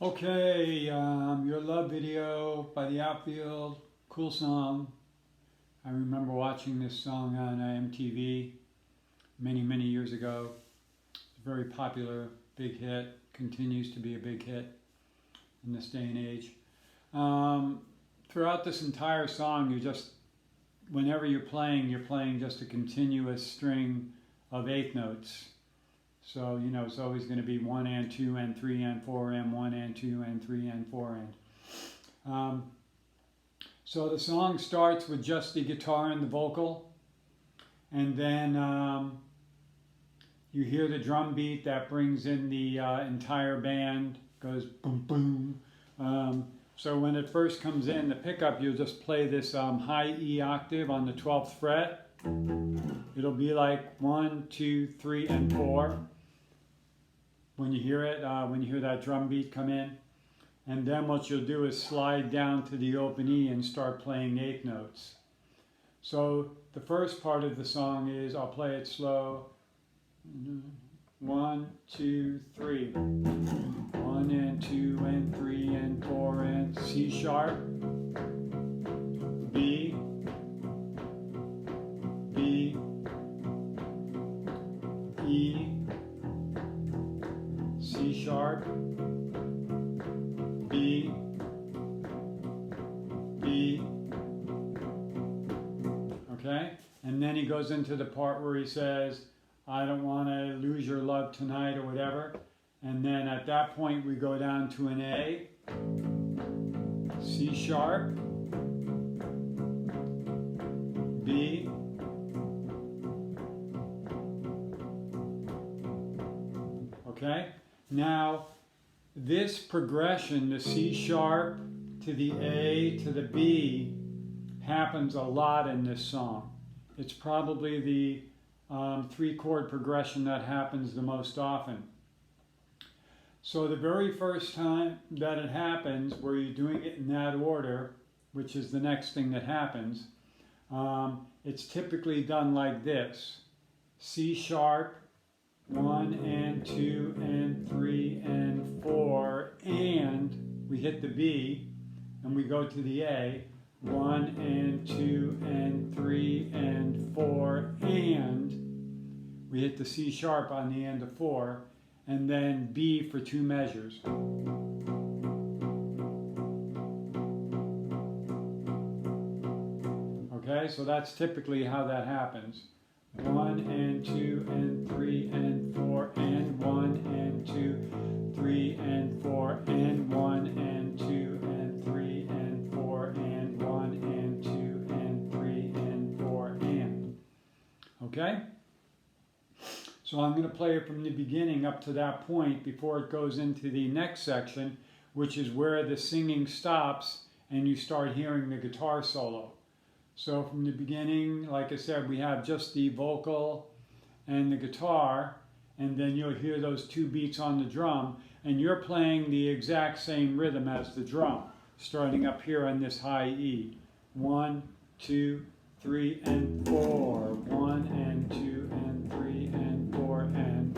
Okay, your love video by The Outfield, cool song. I remember watching this song on MTV many years ago. It's a very popular, big hit, continues to be a big hit in this day and age. Throughout this entire song, whenever you're playing just a continuous string of eighth notes. So, it's always going to be 1 and 2 and 3 and 4 and 1 and 2 and 3 and 4 and. So the song starts with just the guitar and the vocal, and then you hear the drum beat that brings in the entire band, goes boom boom. So when it first comes in, the pickup, you'll just play this high E octave on the 12th fret. It'll be like 1, 2, 3, and 4. When you hear it, when you hear that drum beat come in. And then what you'll do is slide down to the open E and start playing eighth notes. So the first part of the song is, I'll play it slow. 1, 2, 3. 1 and 2 and 3 and 4 and C sharp, B, B, E, C sharp, B, B, okay? And then he goes into the part where he says, I don't want to lose your love tonight or whatever. And then at that point we go down to an A, C sharp, B, okay? Now, this progression, the C sharp to the A to the B, happens a lot in this song. It's probably the 3-chord progression that happens the most often. So the very first time that it happens, where you're doing it in that order, which is the next thing that happens, it's typically done like this. C sharp, 1 and 2 and 3 and 4, and we hit the B, and we go to the A, 1 and 2 and 3 and 4, and we hit the C sharp on the end of 4, and then B for 2 measures. Okay, so that's typically how that happens. 1 and 2 and 3 and 4 and 1 and 2, 3 and 4 and 1 and 2 and 3 and 4 and 1 and 2 and 3 and 4 and. Okay? So I'm going to play it from the beginning up to that point before it goes into the next section, which is where the singing stops and you start hearing the guitar solo. So from the beginning, like I said, we have just the vocal and the guitar, and then you'll hear those 2 beats on the drum, and you're playing the exact same rhythm as the drum, starting up here on this high E. 1, 2, 3, and 4. 1 and 2 and 3 and 4 and.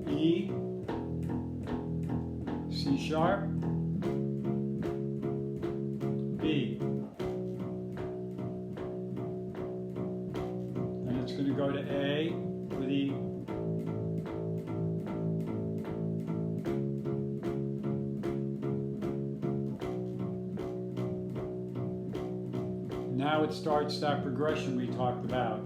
E, C sharp, B. Then it's going to go to A for the now it starts that progression we talked about.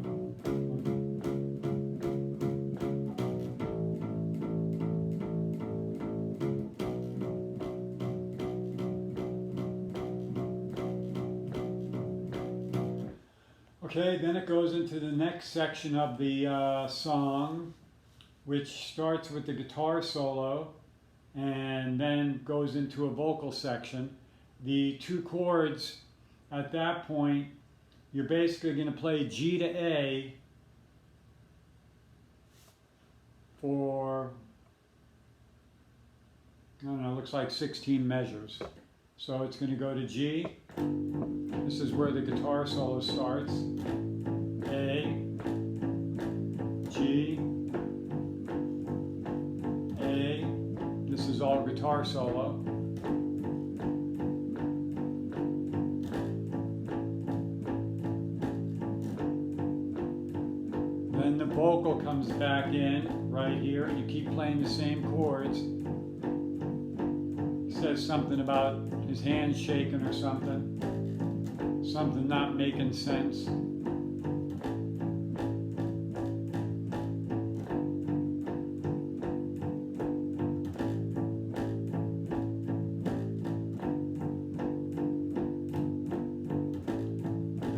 Okay, then it goes into the next section of the song, which starts with the guitar solo and then goes into a vocal section. The 2 chords at that point, you're basically going to play G to A for, I don't know, it looks like 16 measures. So it's going to go to G. This is where the guitar solo starts. A, guitar solo. Then the vocal comes back in right here, and you keep playing the same chords. He says something about his hands shaking or something not making sense.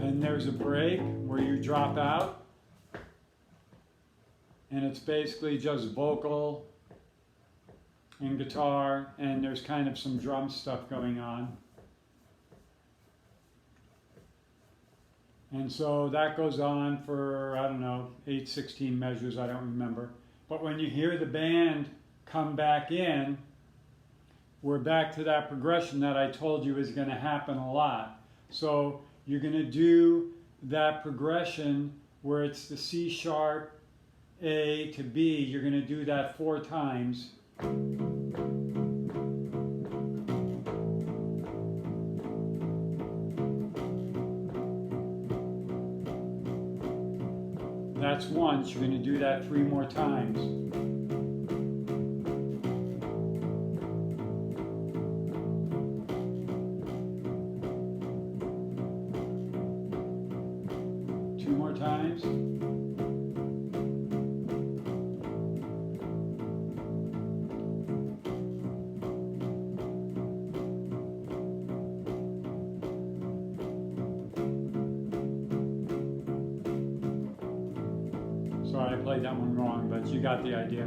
Then there's a break where you drop out, and it's basically just vocal and guitar, and there's kind of some drum stuff going on. And so that goes on for, I don't know, 8, 16 measures, I don't remember. But when you hear the band come back in, we're back to that progression that I told you is going to happen a lot. So you're going to do that progression where it's the C sharp, A to B. You're going to do that 4 times. That's once. You're going to do that 3 more times. Two more times. Sorry, I played that one wrong, but you got the idea.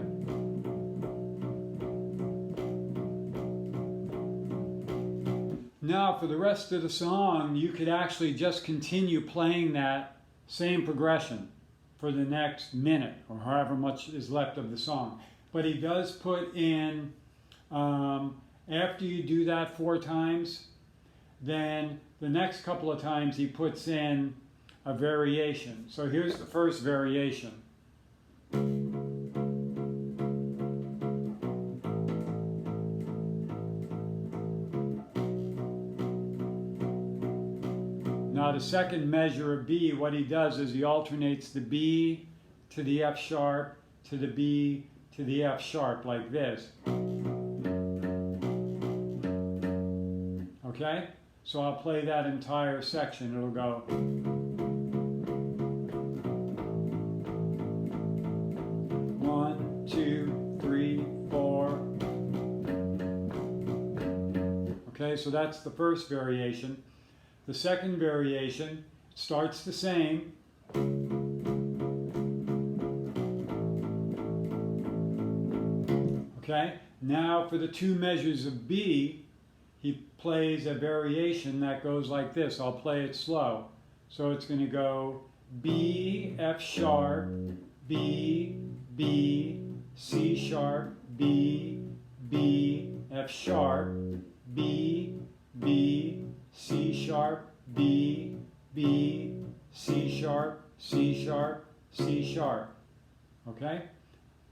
Now, for the rest of the song, you could actually just continue playing that same progression for the next minute or however much is left of the song. But he does put in, after you do that 4 times, then the next couple of times he puts in a variation. So here's the first variation. Now the second measure of B, what he does is he alternates the B to the F sharp to the B to the F sharp like this. Okay? So I'll play that entire section. It'll go. 1, 2, 3, 4. Okay, so that's the first variation. The second variation starts the same. Okay, now for the 2 measures of B, he plays a variation that goes like this. I'll play it slow. So it's going to go B, F sharp, B, B, C sharp, B, B, F sharp, B, B, C sharp, B, B, C sharp, C sharp, C sharp. Okay?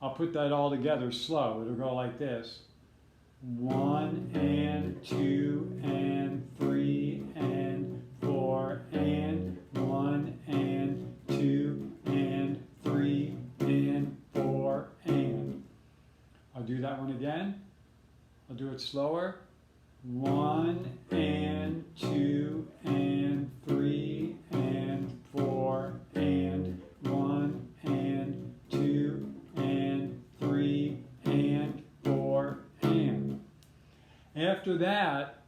I'll put that all together slow. It'll go like this. 1 and 2 and 3 and 4 and 1 and 2 and 3 and 4 and. I'll do that one again. I'll do it slower. 1 and 2 and 3 and 4 and 1 and 2 and 3 and 4 and. After that,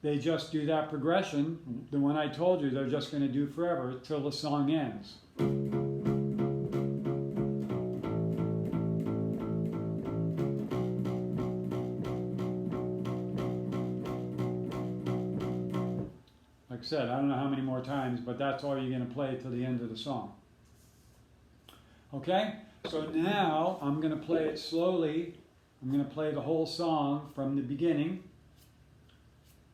they just do that progression, the one I told you they're just going to do forever till the song ends. Like I said, I don't know how many more times, but that's all you're going to play till the end of the song. Okay? So now I'm going to play it slowly. I'm going to play the whole song from the beginning.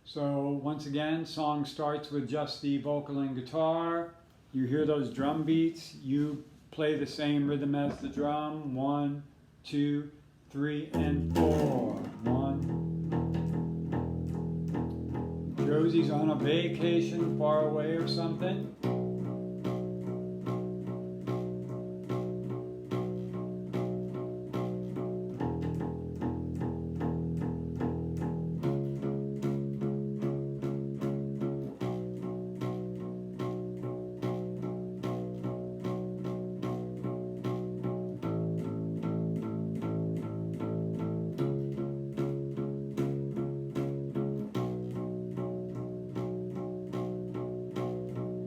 So once again, song starts with just the vocal and guitar. You hear those drum beats. You play the same rhythm as the drum. 1, 2, 3 and 4. 1. Josie's on a vacation far away or something.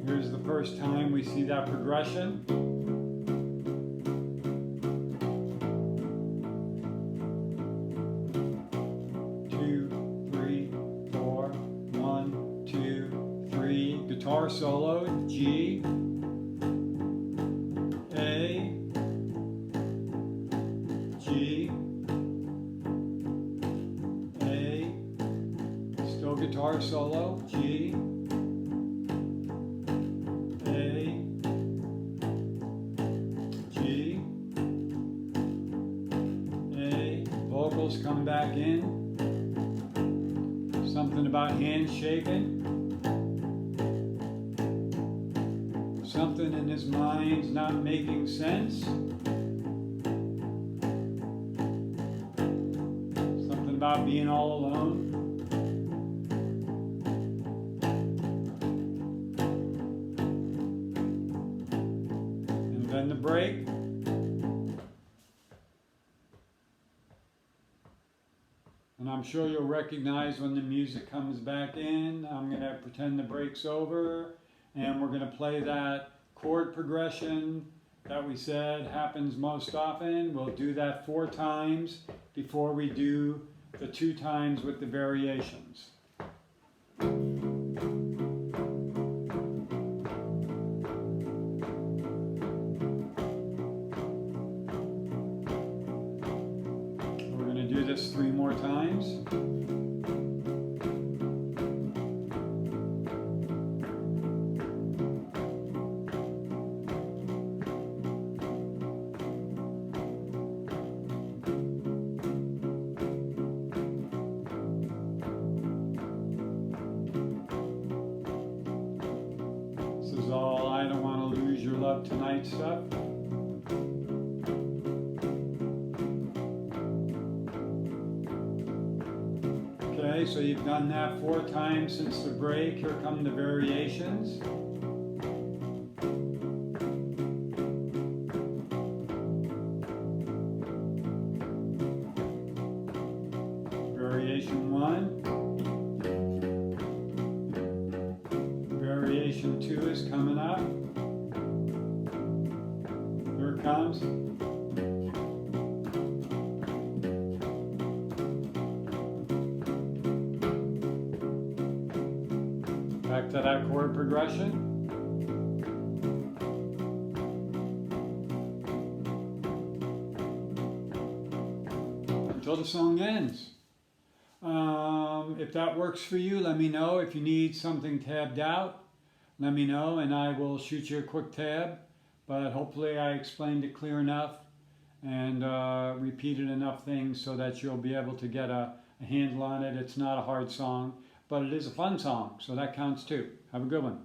Here's the first time we see that progression. 2, 3, 4. 1, 2, 3. Guitar solo, G, A, G, A. Still guitar solo, G, vocals come back in. Something about hands shaking. Something in his mind's not making sense. Something about being all alone. And then the break. And I'm sure you'll recognize when the music comes back in. I'm going to pretend the break's over, and we're going to play that chord progression that we said happens most often. We'll do that 4 times before we do the 2 times with the variations. Do this 3 more times. This is all I Don't Want to Lose Your Love Tonight stuff. Okay, so you've done that 4 times since the break. Here come the variations. Variation 1. Variation 2 is coming up. Here it comes. Back to that chord progression. Until the song ends. If that works for you, let me know. If you need something tabbed out, let me know and I will shoot you a quick tab. But hopefully I explained it clear enough and repeated enough things so that you'll be able to get a handle on it. It's not a hard song, but it is a fun song, so that counts too. Have a good one.